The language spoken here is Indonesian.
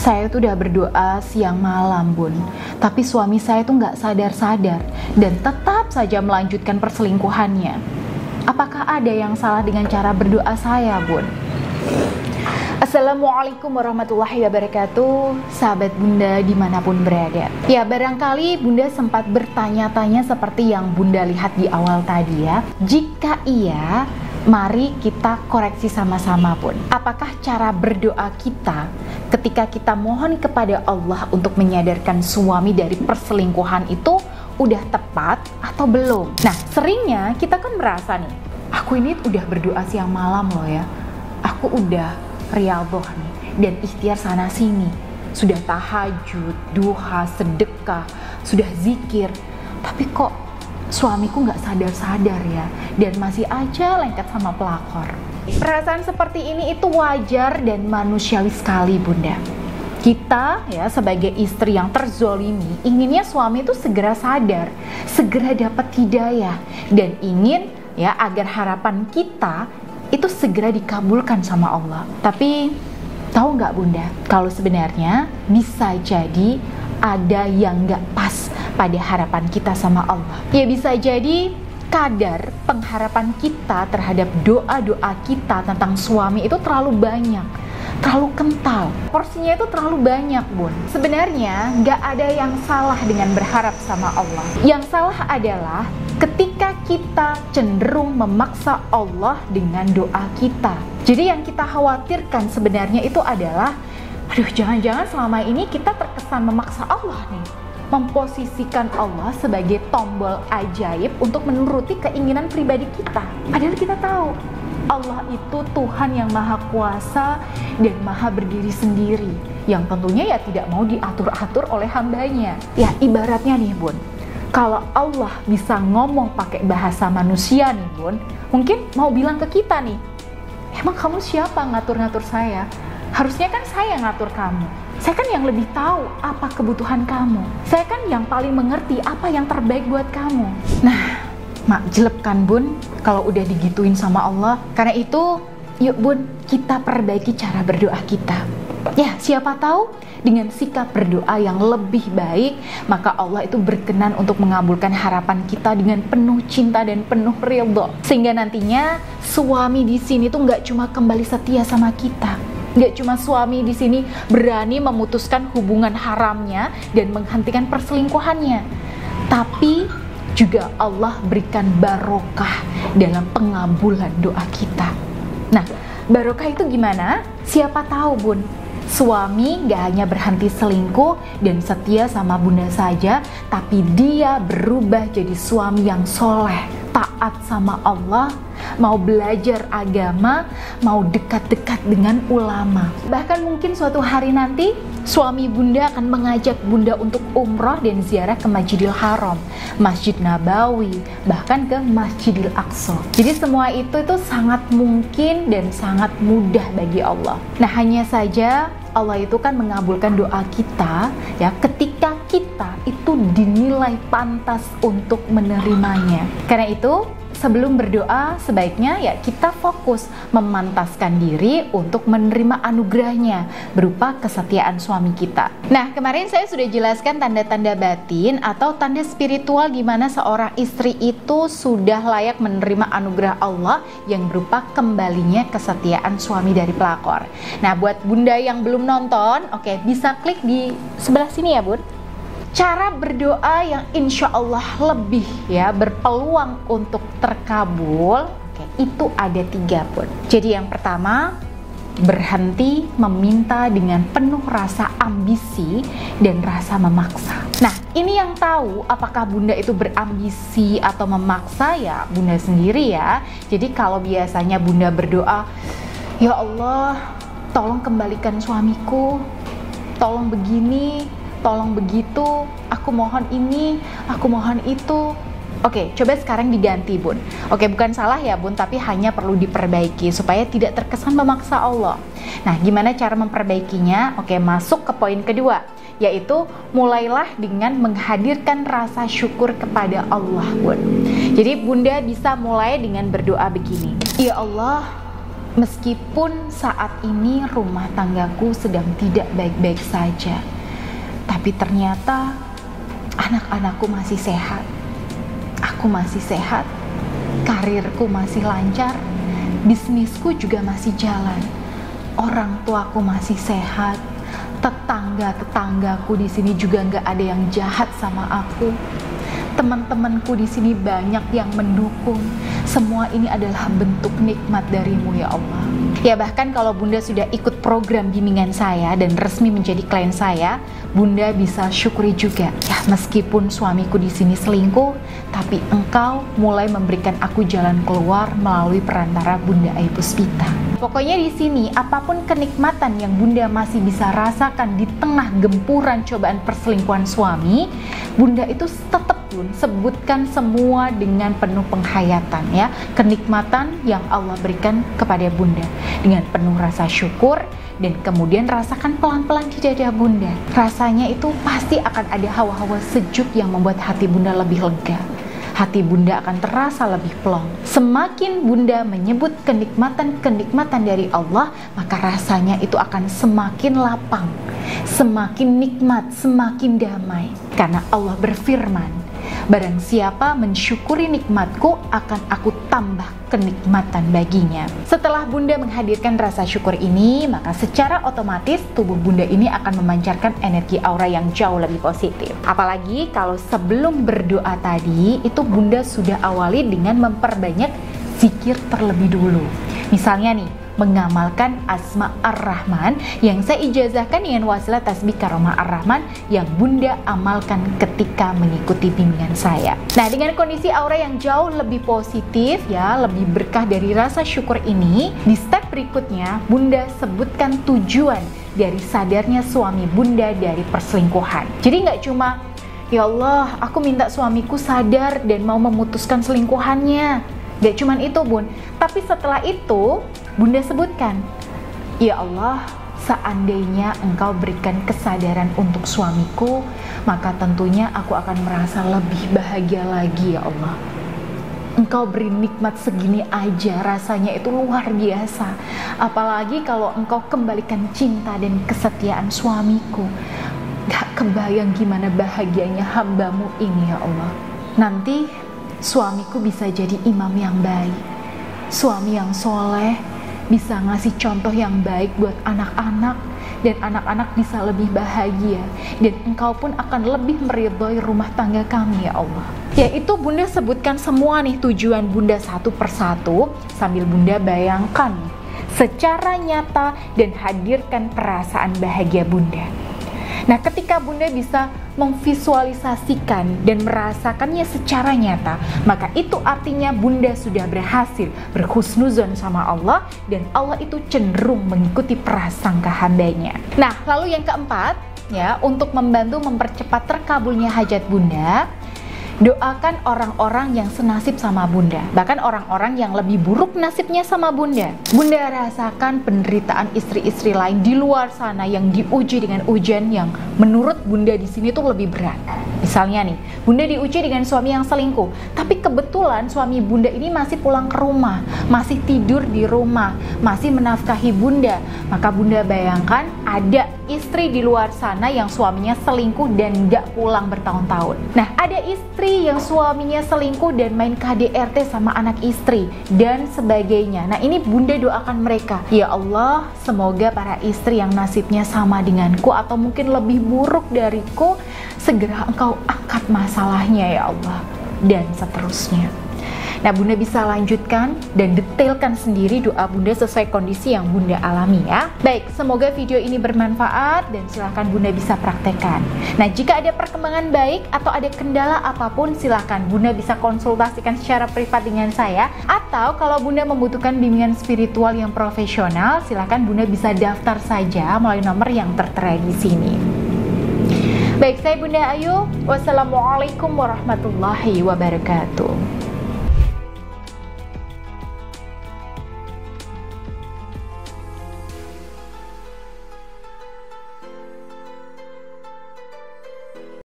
Saya tuh udah berdoa siang malam, Bun. Tapi suami saya tuh nggak sadar-sadar dan tetap saja melanjutkan perselingkuhannya. Apakah ada yang salah dengan cara berdoa saya, Bun? Assalamualaikum warahmatullahi wabarakatuh, sahabat Bunda dimanapun berada. Ya, barangkali Bunda sempat bertanya-tanya seperti yang Bunda lihat di awal tadi ya. Jika iya, mari kita koreksi sama-sama, Bun. Apakah cara berdoa kita ketika kita mohon kepada Allah untuk menyadarkan suami dari perselingkuhan itu udah tepat atau belum? Nah, seringnya kita kan merasa nih, aku ini udah berdoa siang malam loh ya. Aku udah riyadhah nih dan ikhtiar sana sini, sudah tahajud, duha, sedekah, sudah zikir, tapi kok suamiku nggak sadar-sadar ya dan masih aja lengket sama pelakor. Perasaan seperti ini itu wajar dan manusiawi sekali, Bunda. Kita ya sebagai istri yang terzolimi inginnya suami itu segera sadar, segera dapat hidayah, dan ingin ya agar harapan kita itu segera dikabulkan sama Allah. Tapi tahu nggak, Bunda, kalau sebenarnya bisa jadi ada yang nggak pas pada harapan kita sama Allah. Ya bisa jadi kadar pengharapan kita terhadap doa-doa kita tentang suami itu terlalu banyak, terlalu kental, porsinya itu terlalu banyak, Bun. Sebenarnya nggak ada yang salah dengan berharap sama Allah. Yang salah adalah ketika kita cenderung memaksa Allah dengan doa kita. Jadi yang kita khawatirkan sebenarnya itu adalah, aduh, jangan-jangan selama ini kita terkesan memaksa Allah nih, memposisikan Allah sebagai tombol ajaib untuk menuruti keinginan pribadi kita. Padahal kita tahu Allah itu Tuhan yang maha kuasa dan maha berdiri sendiri, yang tentunya ya tidak mau diatur-atur oleh hambanya. Ya ibaratnya nih, Bun, kalau Allah bisa ngomong pakai bahasa manusia nih, Bun, mungkin mau bilang ke kita nih, emang kamu siapa ngatur-ngatur saya? Harusnya kan saya yang ngatur kamu. Saya kan yang lebih tahu apa kebutuhan kamu. Saya kan yang paling mengerti apa yang terbaik buat kamu. Nah, mak jelek kan, Bun, kalau udah digituin sama Allah. Karena itu, yuk Bun, kita perbaiki cara berdoa kita. Ya, siapa tahu dengan sikap berdoa yang lebih baik, maka Allah itu berkenan untuk mengabulkan harapan kita dengan penuh cinta dan penuh ridho. Sehingga nantinya suami di sini tuh nggak cuma kembali setia sama kita, nggak cuma suami di sini berani memutuskan hubungan haramnya dan menghentikan perselingkuhannya, tapi juga Allah berikan barokah dalam pengabulan doa kita. Nah, barokah itu gimana? Siapa tahu, Bun, suami gak hanya berhenti selingkuh dan setia sama Bunda saja, tapi dia berubah jadi suami yang soleh, taat sama Allah, mau belajar agama, mau dekat-dekat dengan ulama. Bahkan mungkin suatu hari nanti suami Bunda akan mengajak Bunda untuk umroh dan ziarah ke Masjidil Haram, Masjid Nabawi, bahkan ke Masjidil Aqsa. Jadi semua itu sangat mungkin dan sangat mudah bagi Allah. Nah, hanya saja Allah itu kan mengabulkan doa kita ya ketika kita itu dinilai pantas untuk menerimanya. Karena itu sebelum berdoa sebaiknya ya kita fokus memantaskan diri untuk menerima anugerahnya berupa kesetiaan suami kita. Nah, kemarin saya sudah jelaskan tanda-tanda batin atau tanda spiritual di mana seorang istri itu sudah layak menerima anugerah Allah yang berupa kembalinya kesetiaan suami dari pelakor. Nah, buat Bunda yang belum nonton, oke, bisa klik di sebelah sini ya, Bun. Cara berdoa yang insya Allah lebih ya berpeluang untuk terkabul, itu ada 3, Bun. Jadi yang pertama, berhenti meminta dengan penuh rasa ambisi dan rasa memaksa. Nah, ini yang tahu apakah Bunda itu berambisi atau memaksa ya Bunda sendiri ya. Jadi kalau biasanya Bunda berdoa, ya Allah, tolong kembalikan suamiku, tolong begini, tolong begitu, aku mohon ini, aku mohon itu. Oke, coba sekarang diganti, Bun. Oke, bukan salah ya, Bun, tapi hanya perlu diperbaiki supaya tidak terkesan memaksa Allah. Nah, gimana cara memperbaikinya? Oke, masuk ke poin kedua, yaitu mulailah dengan menghadirkan rasa syukur kepada Allah, Bun. Jadi Bunda bisa mulai dengan berdoa begini, ya Allah, Meskipun saat ini rumah tanggaku sedang tidak baik-baik saja, tapi ternyata anak-anakku masih sehat. Aku masih sehat, karirku masih lancar, bisnisku juga masih jalan. Orang tuaku masih sehat, tetangga-tetanggaku di sini juga nggak ada yang jahat sama aku. Teman-temanku di sini banyak yang mendukung. Semua ini adalah bentuk nikmat darimu ya Allah. Ya bahkan kalau Bunda sudah ikut program bimbingan saya dan resmi menjadi klien saya, Bunda bisa syukuri juga. Ya meskipun suamiku di sini selingkuh, tapi Engkau mulai memberikan aku jalan keluar melalui perantara Bunda Ayu Puspita. Pokoknya di sini apapun kenikmatan yang Bunda masih bisa rasakan di tengah gempuran cobaan perselingkuhan suami, Bunda itu tetap sebutkan semua dengan penuh penghayatan ya, kenikmatan yang Allah berikan kepada Bunda dengan penuh rasa syukur, dan kemudian rasakan pelan-pelan di dada Bunda. Rasanya itu pasti akan ada hawa-hawa sejuk yang membuat hati Bunda lebih lega. Hati Bunda akan terasa lebih plong. Semakin Bunda menyebut kenikmatan-kenikmatan dari Allah, maka rasanya itu akan semakin lapang, semakin nikmat, semakin damai. Karena Allah berfirman, barang siapa mensyukuri nikmatku, akan aku tambah kenikmatan baginya. Setelah Bunda menghadirkan rasa syukur ini, maka secara otomatis tubuh Bunda ini akan memancarkan energi aura yang jauh lebih positif. Apalagi kalau sebelum berdoa tadi, itu Bunda sudah awali dengan memperbanyak zikir terlebih dulu. Misalnya nih, mengamalkan Asma Ar-Rahman yang saya ijazahkan dengan wasilah tasbih Karomah Ar-Rahman yang Bunda amalkan ketika mengikuti bimbingan saya. Nah, dengan kondisi aura yang jauh lebih positif ya, lebih berkah dari rasa syukur ini, di step berikutnya Bunda sebutkan tujuan dari sadarnya suami Bunda dari perselingkuhan. Jadi nggak cuma, ya Allah, aku minta suamiku sadar dan mau memutuskan selingkuhannya. Gak cuman itu Bun, tapi setelah itu Bunda sebutkan, ya Allah, seandainya Engkau berikan kesadaran untuk suamiku, maka tentunya aku akan merasa lebih bahagia lagi ya Allah. Engkau beri nikmat segini aja, rasanya itu luar biasa. Apalagi kalau Engkau kembalikan cinta dan kesetiaan suamiku. Gak kebayang gimana bahagianya hambamu ini ya Allah. Nanti suamiku bisa jadi imam yang baik, suami yang soleh, bisa ngasih contoh yang baik buat anak-anak, dan anak-anak bisa lebih bahagia, dan Engkau pun akan lebih meridhoi rumah tangga kami ya Allah. Yaitu Bunda sebutkan semua nih tujuan Bunda satu persatu, sambil Bunda bayangkan secara nyata dan hadirkan perasaan bahagia Bunda. Nah, ketika Bunda bisa memvisualisasikan dan merasakannya secara nyata, maka itu artinya Bunda sudah berhasil berhusnuzon sama Allah, dan Allah itu cenderung mengikuti prasangka hambanya. Nah, lalu yang keempat, ya, untuk membantu mempercepat terkabulnya hajat Bunda, doakan orang-orang yang senasib sama Bunda, bahkan orang-orang yang lebih buruk nasibnya sama Bunda. Bunda rasakan penderitaan istri-istri lain di luar sana yang diuji dengan ujian yang menurut Bunda di sini tuh lebih berat. Misalnya nih, Bunda diuji dengan suami yang selingkuh, tapi kebetulan suami Bunda ini masih pulang ke rumah, masih tidur di rumah, masih menafkahi Bunda. Maka Bunda bayangkan ada istri di luar sana yang suaminya selingkuh dan gak pulang bertahun-tahun. Nah, ada istri yang suaminya selingkuh dan main KDRT sama anak istri dan sebagainya. Nah, ini Bunda doakan mereka, ya Allah, semoga para istri yang nasibnya sama denganku atau mungkin lebih buruk dariku, segera Engkau angkat masalahnya ya Allah, dan seterusnya. Nah, Bunda bisa lanjutkan dan detailkan sendiri doa Bunda sesuai kondisi yang Bunda alami ya. Baik, semoga video ini bermanfaat dan silahkan Bunda bisa praktekkan. Nah, jika ada perkembangan baik atau ada kendala apapun, silahkan Bunda bisa konsultasikan secara privat dengan saya. Atau kalau Bunda membutuhkan bimbingan spiritual yang profesional, silahkan Bunda bisa daftar saja melalui nomor yang tertera di sini. Baik, saya Bunda Ayu. Wassalamualaikum warahmatullahi wabarakatuh.